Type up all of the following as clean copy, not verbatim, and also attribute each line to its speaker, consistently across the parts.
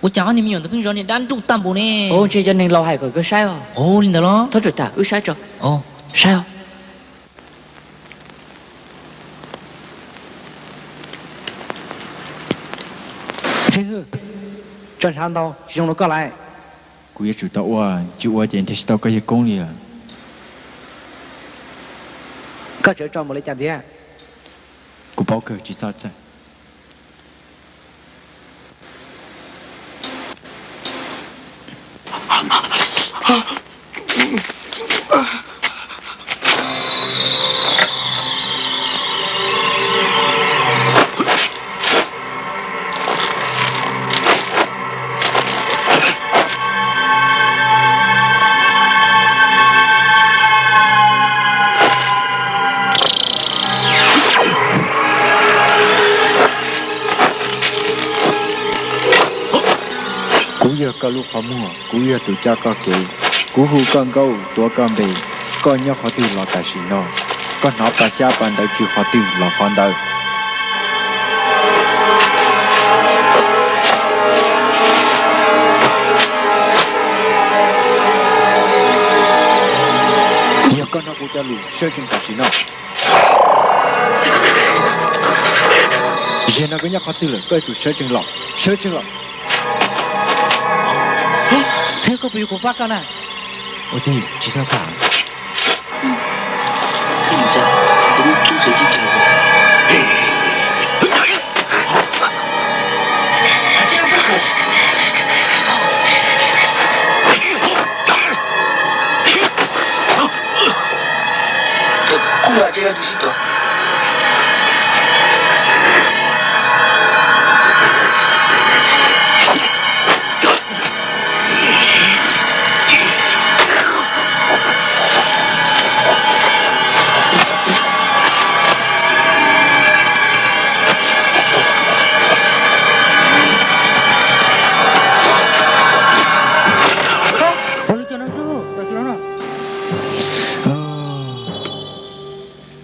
Speaker 1: 我讲你们有的朋友你单独担保呢。
Speaker 2: 哦，这叫恁老海个晒哦。
Speaker 1: 哦，领导咯。
Speaker 2: 他这打晒着。
Speaker 1: 哦，
Speaker 2: 晒哦。这转山刀用了过来。
Speaker 3: กู也知道哇，就我点是到个一公里了。
Speaker 2: 个这转不来家的。
Speaker 3: กู包个几啥子？ก็ลูกเขามั่วกูอยากตัวจ้าก็เกยกูหูก้อนเก้าตัวก้อนเบยก้อนยอเขาตื่นหลอกแต่สีนอก้อนหนอปลาชาปันเดาจูเขาตื่นหลอกคอนเดาอยากก้อนนอกูจะรู้เชื่อจริงแต่สีนอเย็นนักก็ยอเขาตื่นเลยก็จูเชื่อจริงหลอกเชื่อจริงหลอก
Speaker 2: 这个不有个八个呢？
Speaker 3: 我对，知道干。
Speaker 4: 跟着，都住手机顶了。这过来这样就是的。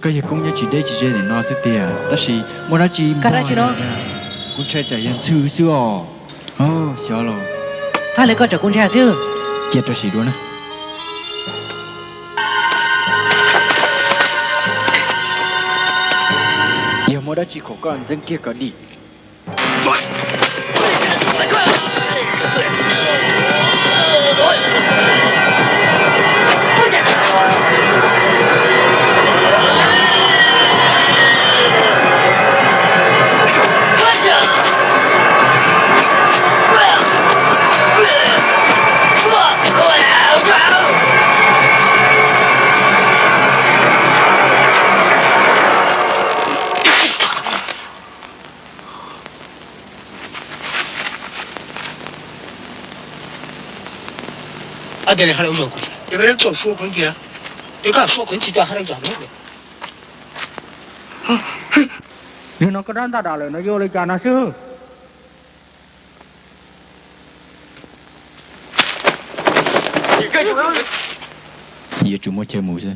Speaker 3: ก็ยังคงยังจีได้จีเจในนอสิเตียแต่สิมันน่าจีมันกูใช้ใจยังชื่อซื่ออ๋อโอ้เสียวหรอ
Speaker 2: 他那个这公车是
Speaker 3: เจ็ดตัวสีด้วยนะยังมันน่าจีขอก่อนจังเกี่ยก็ดี
Speaker 4: 啊，对了，还有说过，这边做说滚的，你看说滚几段还能讲那个。
Speaker 2: 你那个人大大了，那有了家那是。
Speaker 3: 也注目节目是，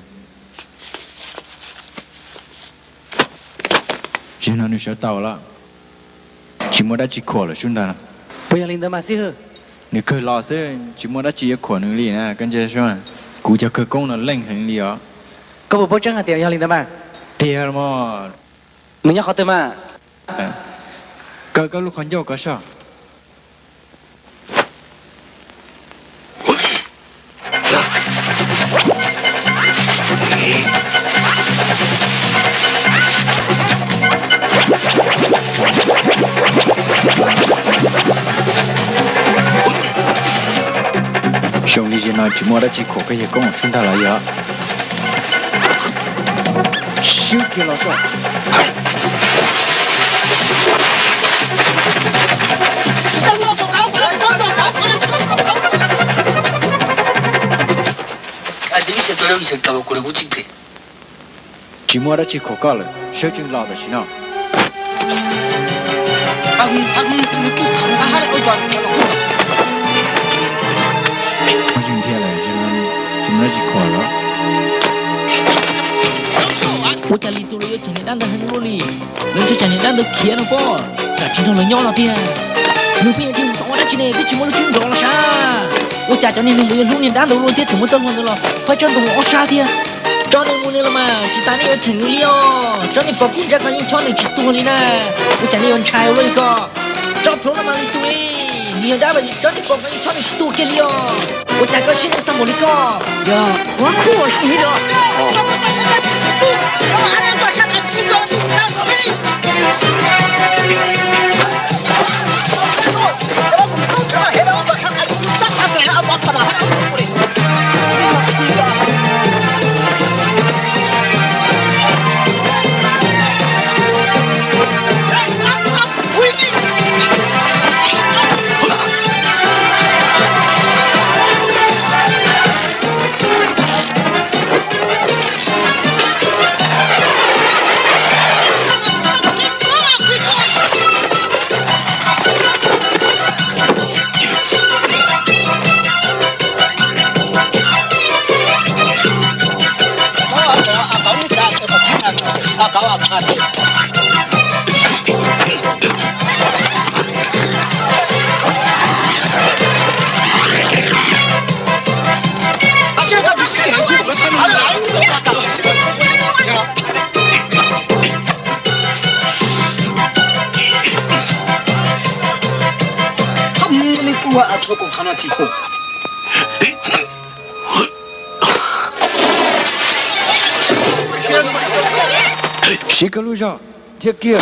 Speaker 3: 现在你学到了，只么得几块了，兄弟了。
Speaker 2: 不要领导嘛是。
Speaker 3: 你เคยรอซื้อจิมอดจีขวดหนึ่งลีนะกันจะใช่ไหมกูจะเคยก้งแล้วเล่งหนึ่งลีอ๋อ
Speaker 2: ก็บอกจังอ่ะเดี๋ยว要领导嘛
Speaker 3: เดี๋ยวมั้ง
Speaker 2: 你要好的嘛
Speaker 3: ก็ลูกคนโยกก็ชอบ兄弟，那寂寞的几口可以跟我顺带来呀。修给老少。
Speaker 4: 啊，你现在有一些搞过来我记得。
Speaker 3: 寂寞的几口搞了，修进老的去呢。
Speaker 4: 你给他们还得我转转了。
Speaker 3: 我今天来，就没去考了。
Speaker 1: 我家里手里有钱的单的很努力，能吃钱的单都钱了不？那经常能要了的。女朋友听到我这呢，这怎么都听着了噻？我家叫你们没有6年单都落地，怎么着的了？快讲懂我啥的？找你5年了嘛，只打你要成了哦，找你保护这个人抢你吃多的呢，我家你要拆了一个，找朋友嘛你说诶，你要打吧，找你保护你抢你吃多给了哦，我家个是当我的个，
Speaker 5: 呀，我可惜了。
Speaker 3: 谁个路上贴给？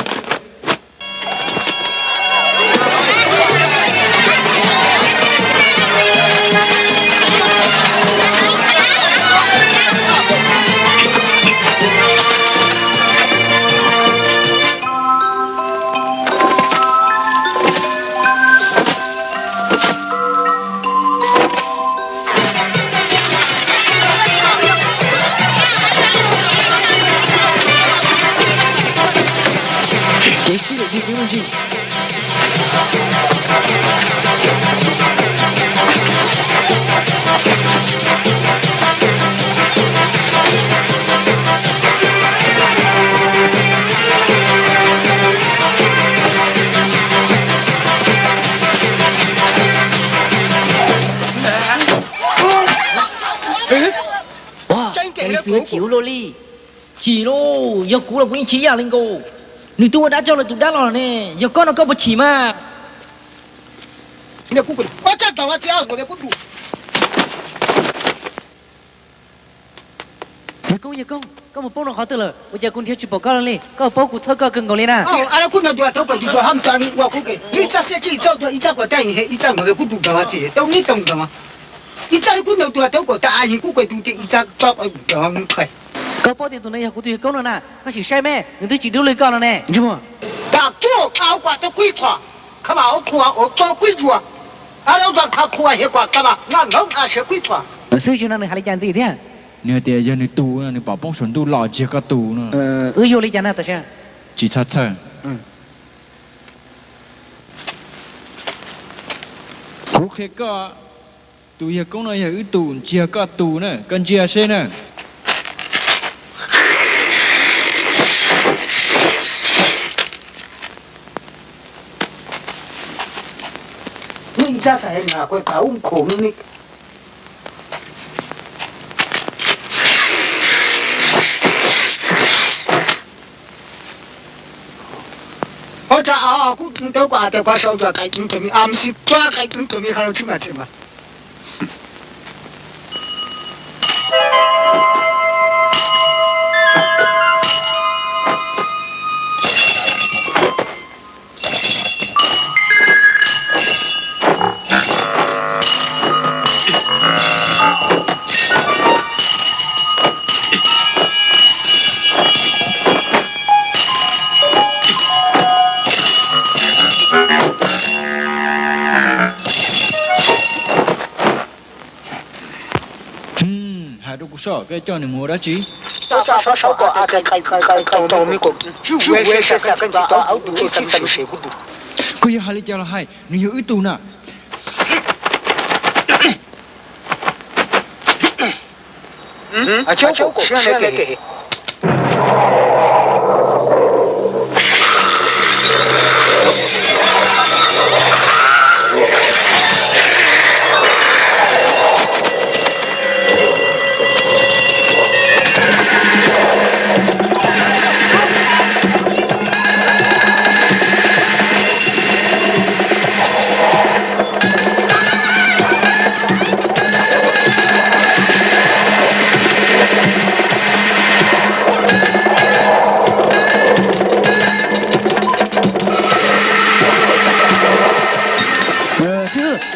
Speaker 3: 这是你听问题。
Speaker 5: 哇，你水酒了哩？
Speaker 1: 起喽，要估了不用起呀，林哥。你对我打叫了都打了呢，要搞那搞不起嘛？
Speaker 4: 你姑姑，我这到我家我来姑姑。
Speaker 5: 叶公，咁我幫到好得了，我家公天去報告了嘞，咁包括抽高更高嘞啦。
Speaker 4: 哦，阿拉姑娘對頭部就做喊賺我估計，你這些只走咗，一隻個帶人，一隻我來姑姑嘅話字，都你懂嘅嘛？一隻姑娘對頭部帶阿姨姑貴對啲，一隻做個咁快。
Speaker 5: 咁包啲同你有好多嘢講啦呐，嗰時曬咩？你都知道你講啦呢，知冇？
Speaker 4: 但做考掛都鬼錯，佢話我錯，我做鬼錯，阿拉讓他錯些掛幹嘛？我弄他是鬼錯。
Speaker 5: 所以說那你還嚟講這一點？
Speaker 3: 你爹要你赌呢，你把帮顺度老几个赌呢？
Speaker 5: 有嚟講那得先。
Speaker 3: 几擦擦？กูเคก็ตัวอยากกงนะอยากตูนเจียก็ตูนะกันเจียเช่นะ
Speaker 4: 你这才哪个搞空呢？我这啊，我都挂在挂手脚，开工准备，俺们是挂开工准备，还要去买去嘛？sao
Speaker 3: cái cho này mua đó chứ
Speaker 4: ta sao sao có ai khai tao mới có chú về sẽ cái chỉ tao áo đủ chỉ sắm sẽ cũng đủ
Speaker 3: cô yêu hai cho là hai người yêu tu nè
Speaker 4: à cháu có xem này cái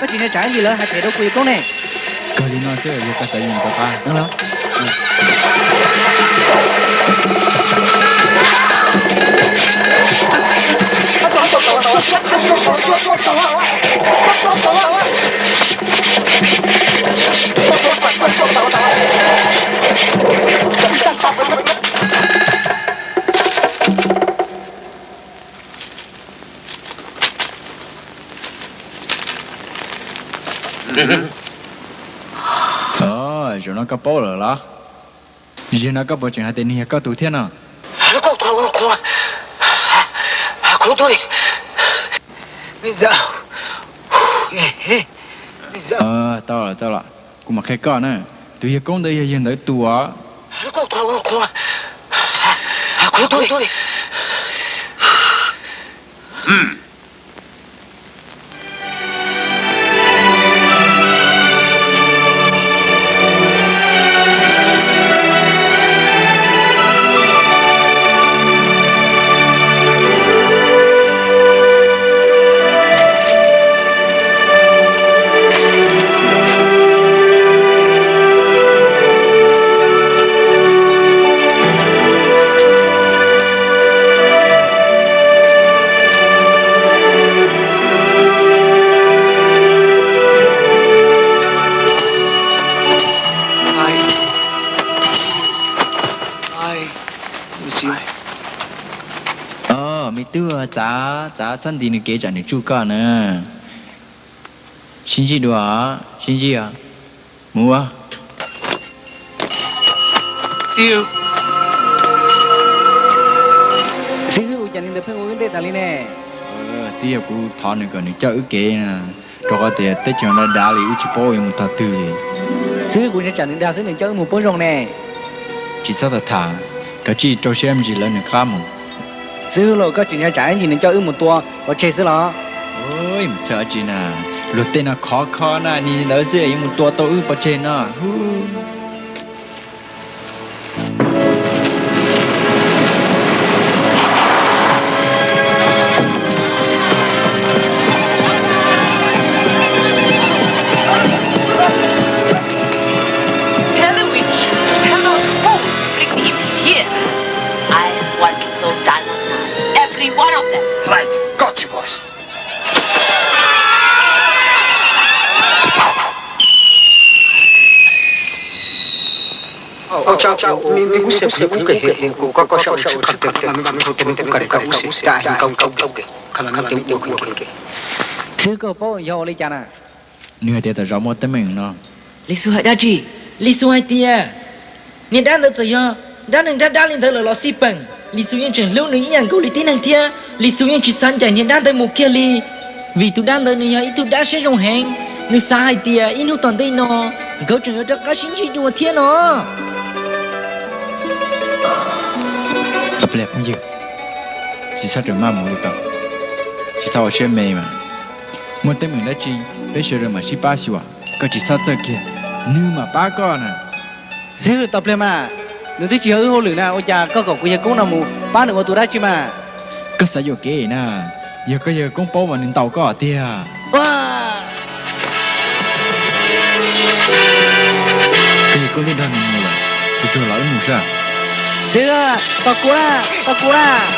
Speaker 5: có chuyện này trái gì lớn hay phải đâu quỳ con này.
Speaker 3: Kali nó sẽ yêu cái sử dụng tao ca.
Speaker 5: Đúng không?
Speaker 3: Rồi nó cấp bố rồi đó. Giờ nó cấp bố chuyện hai tên này có tụ thiên à?
Speaker 4: Nó có cố tôi. Bây giờ.
Speaker 3: Tao là. Cũng mà khai con nè. Tụi giờ công đây giờ tới tụ á.
Speaker 4: Nó có cố tôi.
Speaker 3: giá sân thì nó kế trả được chu cả nè xin gì đó xin gì à mua
Speaker 4: siêu
Speaker 5: siêu cho nên được phải uống đây tali nè
Speaker 3: tia của thọ này còn được cho ước kế nè rồi thì tết chồng nó đã lấy uchi bò em một thằng tư đi
Speaker 5: siêu cũng sẽ trả đến đào siêu đến cho một bữa rong nè
Speaker 3: chỉ sao thật thà cái chỉ cho xem gì lên được khám không
Speaker 5: siêu rồi có chuyện trả gì nên cho một tua và chơi siêu đó
Speaker 3: ôi một sợ gì nè luật tên là khó nè ni lỡ dễ một tua tôi ư chơi nè
Speaker 4: Cháu mình cũng sẽ cũng kể hiện cũng có sao sự khắc thực mà mình không thể cũng cái cũng sẽ tại hiện công kể khả năng tiếng điều không kể
Speaker 5: sư có bao nhiêu lấy cha nè
Speaker 3: nửa tiệt rõ một tấm mình nó
Speaker 1: lý số hai đa gì lý số hai tia nên đã được rồi đã nên đã lên tới là lo xí bằng lý số yên trường lâu nữa yên cầu lý tin hàng tia lý số yên chỉ san chạy nên đã tới một kia li vì tụi đang tới nữa ít tụi đã sẽ rong hàng nếu sai hai tia ít nút toàn đây nó câu chuyện ở đó có xin chỉ đùa thiên nó
Speaker 3: tập lẹp không gì chỉ sao được mà mua được không chỉ sao ở trên mày mà một tên mình đã chi bây giờ mà chỉ ba xíu à có chỉ sao giờ kia như mà ba con à
Speaker 5: sư tập lẹp mà nếu tí chỉ ở hồ lửa nào ôi cha có cậu bây giờ cũng nằm mù ba được một tuổi đã chi mà
Speaker 3: có sao giờ kia nè giờ có giờ cũng bao mà nên tàu có ở tia cái con đi đâu mua rồi cho lỡ mua sao
Speaker 5: sư tao cú ra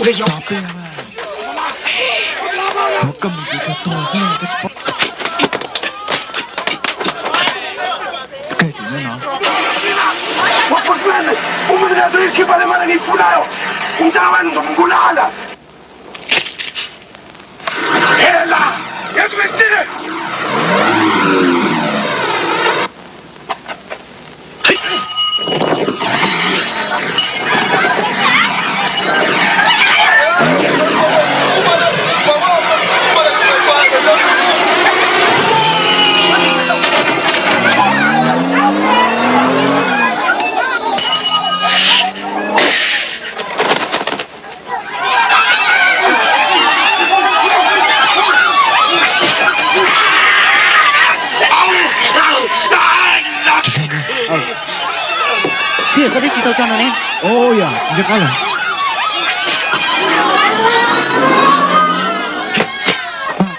Speaker 4: 给小。
Speaker 3: 宝贝啊嘛，我根本就多噻，个去包。该主任呢？
Speaker 6: 我不是人，我们这队去把他妈的给扶来哟，你咋玩都不拿了？天哪，也是个敌人。
Speaker 5: Chưa có thấy chị tao cho nó nè.
Speaker 3: Oh ya, chị có rồi.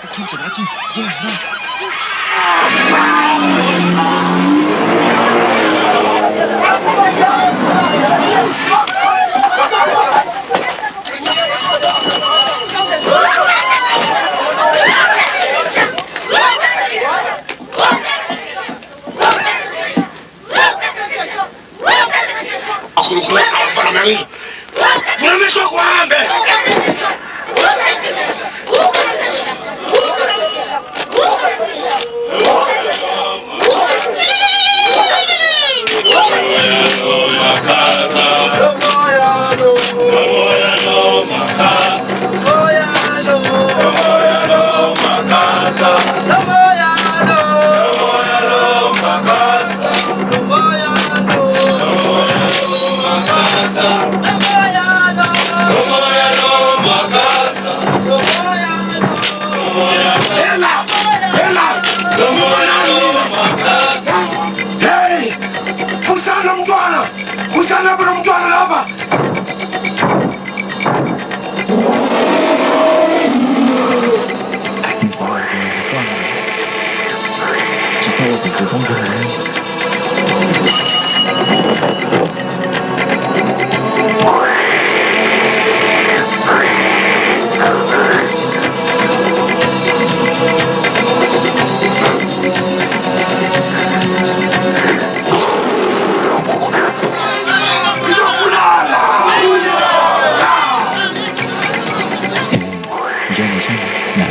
Speaker 3: Các kim tự đã chi, James đâu?
Speaker 6: No me soy hambre. Usana perempuan apa?
Speaker 3: Misalnya jangan lupa, chỉ sau bị cú bóng rổ lên.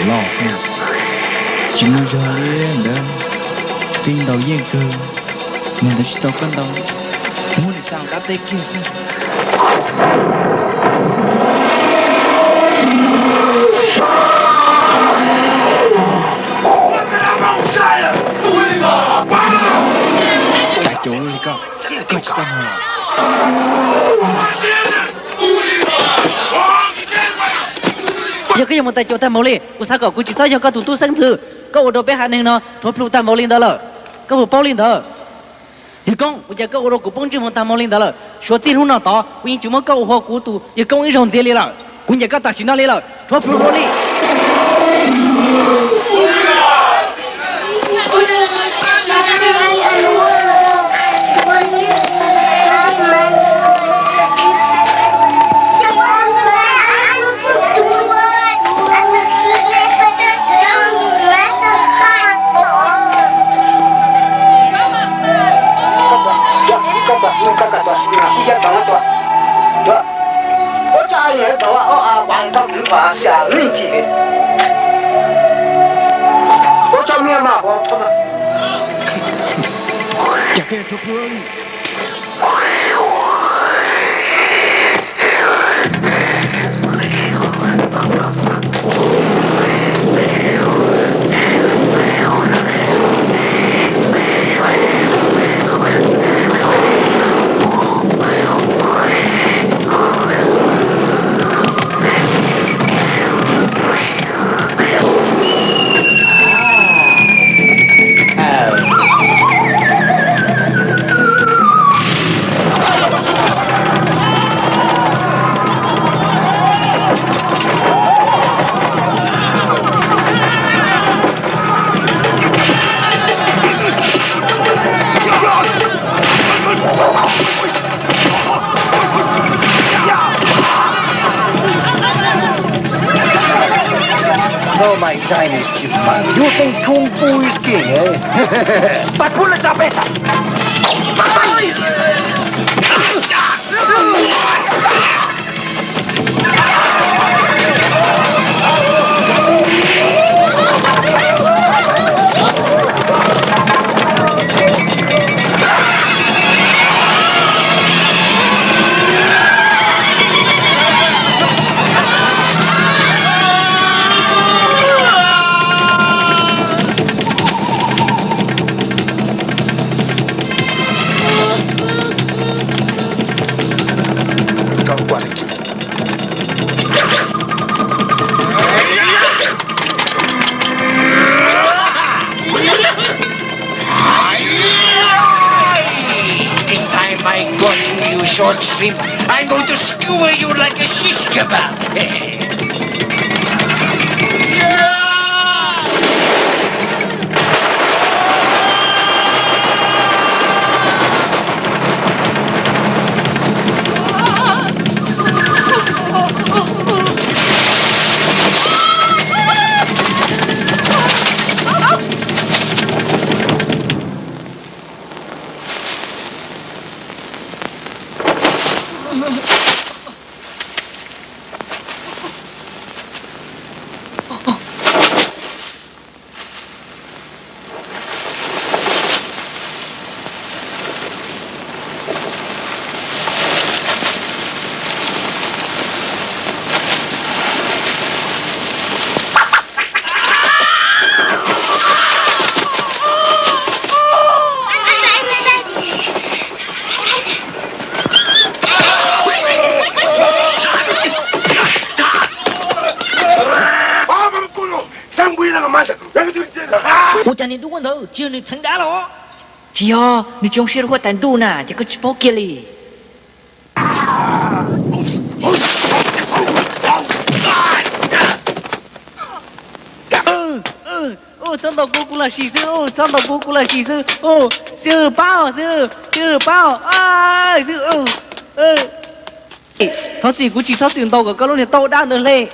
Speaker 3: Lo xem chỉ muốn cho lên đó kinh đầu yên cơ nên ta chỉ tao cân đầu muốn để sao đã tê kia xem tại chỗ đi con chỉ sao mà
Speaker 5: giờ cái gì mà tại chỗ ta màu lên, tôi sao cậu chỉ sao cho cậu tụt tu sinh tử, cậu đồ bé hà nên nó, thôi phụ ta màu lên đó là, cậu phụ bao lên đó, thì con, giờ cậu đồ cụ bông chim ta màu lên đó là, số tiền hôm nào đó, bây giờ chúng cậu họ cụ tụ, giờ cậu ấy rồng tiền lên là, cũng giờ cậu ta chỉ nói lên là, thôi phụ bao lên.
Speaker 4: Xả lên chị có cho nghe mà có không ạ
Speaker 3: chả cái chụp luôn đi
Speaker 6: know my Chinese chipmunk. You think Kung Fu is king, eh? But pull it up, better.
Speaker 7: Short shrimp, I'm going to skewer you like a shish kebab.
Speaker 1: cha nên đúng con thơ chưa nên thắng đá lo
Speaker 8: Yo, ni chong shir ho tan tu na, je ko chipo kili.
Speaker 5: Trong đầu cô cũng là sĩ sư, trong đầu cô cũng là sĩ sư. Sư bao, sư bao, sư Thôi gì cũng chỉ thoát tiền tàu của các lúc này tàu đang được lên.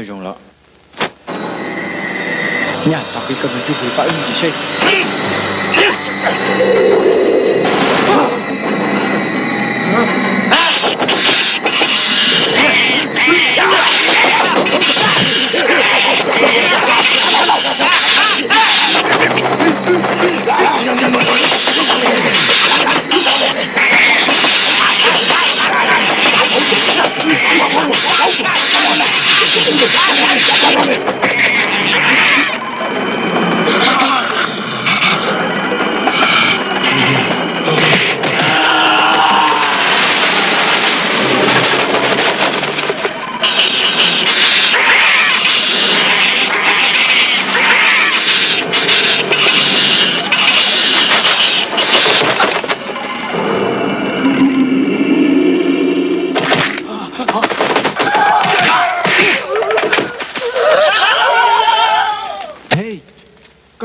Speaker 3: Dùng lọ nhà tao cái cầm chụp cái bãi gì xây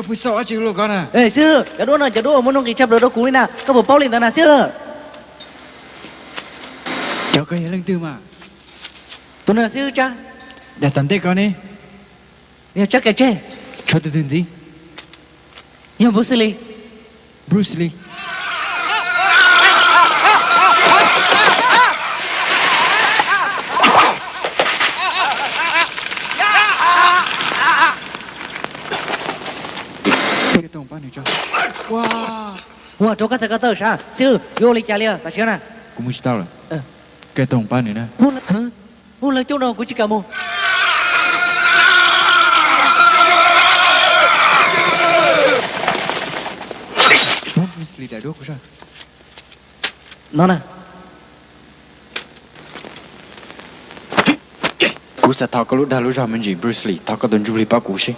Speaker 3: Pui sao chịu luôn con à?
Speaker 5: Ê sư, chả đua muốn nông kỳ chập đồ cú nè, có bộ bao lên tao nè sư.
Speaker 3: Cháu có lần tư mà.
Speaker 5: Tôi nè sư cha.
Speaker 3: Đã tận tay con đi.
Speaker 5: Nhưng chắc cái chết.
Speaker 3: Cho tôi tên gì?
Speaker 5: Nhưng Bruce Lee.
Speaker 3: Bruce Lee. bao nhiêu cho wow
Speaker 5: wow chỗ cái tờ sao sư vô lấy trả liền ta xíu nè
Speaker 3: cũng muốn tao rồi cái tổng bao nhiêu nè
Speaker 5: mua lấy chỗ nào của chị cả mua
Speaker 3: Bruce Lee đại đô của sao
Speaker 5: nó nè
Speaker 3: cú sẽ thao có lúc đa lúc ra mình gì Bruce Lee thao có tuần du lịch bao cú xí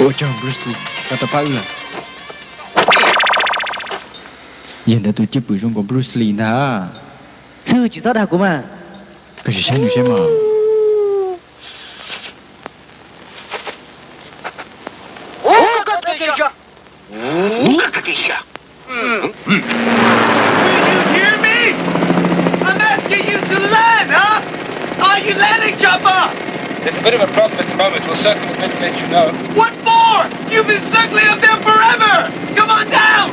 Speaker 3: ôi trời Bruce Lee kata pa ula hiện tại tôi chấp bự trong của Bruce Lee na
Speaker 5: sư chỉ sao đào của mà
Speaker 3: cái gì xem được xem mà
Speaker 6: You hear me? I'm asking you to land, huh? Are you landing, Chopper?
Speaker 9: There's a bit of a problem at the moment. We'll circle a bit and let you know.
Speaker 6: What for? You've been circling up there forever! Come on down!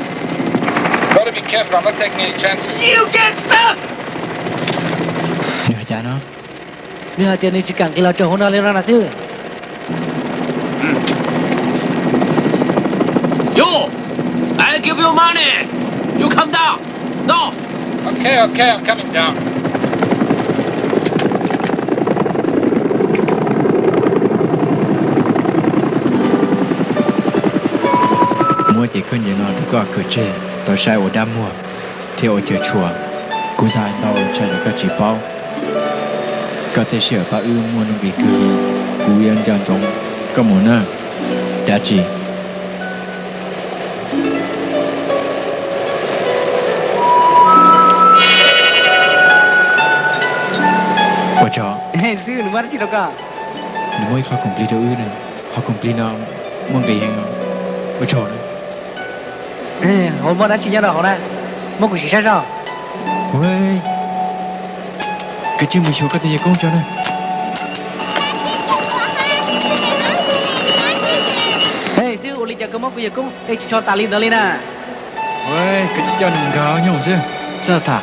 Speaker 9: Gotta be careful. I'm not taking any chances.
Speaker 6: You get stuck!
Speaker 3: nửa cha nó
Speaker 5: nửa tiền này chỉ cần cái là chờ hôm nào lên ra là sư
Speaker 6: Yo! I'll give you money! You come down! No!
Speaker 9: Okay, I'm coming down.
Speaker 3: mua chỉ cần như nó được có cửa chế tôi sai ở đam mua thì ở chợ chùa cú sai tao chạy được các chỉ bao có thể sửa bao ưu mua nó bị cứ cú yên giang trống có muốn à đã chỉ qua cho
Speaker 5: sư nó bắt chỉ đâu cả
Speaker 3: nếu mới khó complete đâu ưu này khó complete nào muốn về hàng qua cho này
Speaker 5: hôm nay đã chỉ nhau rồi nè một cái gì sai rồi
Speaker 3: ôi cái chim mùi số có thể công cho này
Speaker 5: hey sư uli chẳng có mốc bây giờ cũng đây cho ta lên đó lên à
Speaker 3: ôi cái chim cho đừng cao nhau chứ sao thả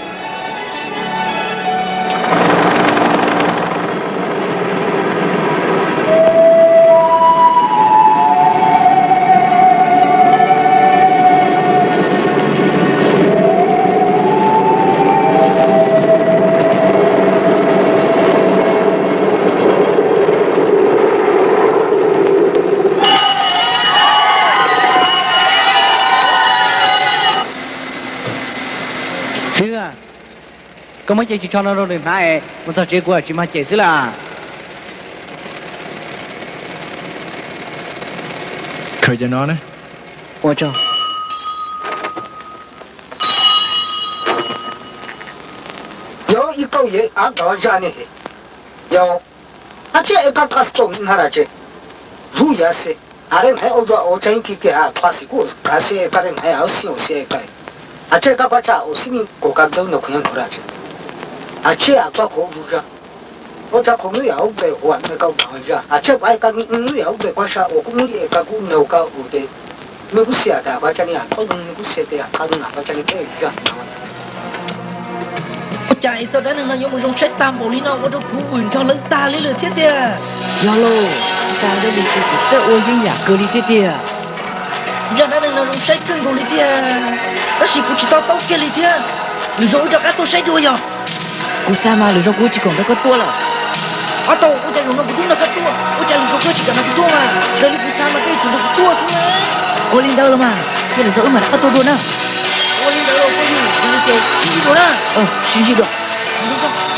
Speaker 5: có mấy chị chỉ cho nó rồi đừng hai một giờ chơi của chị mà chạy xứ là
Speaker 3: khởi cho nó đấy
Speaker 5: ôi trời
Speaker 4: 有一个月啊，到家呢，有，这个他是做哪来着？如也是，人还我真去给他是过，是人还要想个，这个我心里我感走那可能不来着。这做可如着，我这可能要被换那个玩着，这个要被关上，我可能也个那个有的，没不写的，我这里可能没不写的，可能哪个这里可以着。
Speaker 1: chạy cho đã nó giống một trong sách tam bộ lý nó có trong cú vườn cho lớn ta lấy lửa thiết tia
Speaker 8: Yo lo, kita ada di situ. Saya yang ya kali dia.
Speaker 1: giờ đã nó trong sách cân của lý tia ta chỉ cũng chỉ tao kia lý tia lửa rồi cho các tôi sách đuôi rồi
Speaker 8: Ku sama lu aku chỉ còn có tua là.
Speaker 1: à tao tôi chạy rồi nó cũng tin là các tua tôi chạy lửa rồi cơ chỉ cần là cái tua mà giờ đi cũng sao mà cái chủ được cái tua xí mà
Speaker 8: Ô linh đâu mà. Cái lu mà đã có tua luôn á.
Speaker 1: ôi đi đâu có gì đi chơi chỉ đi đâu nè
Speaker 8: Xin được.
Speaker 1: không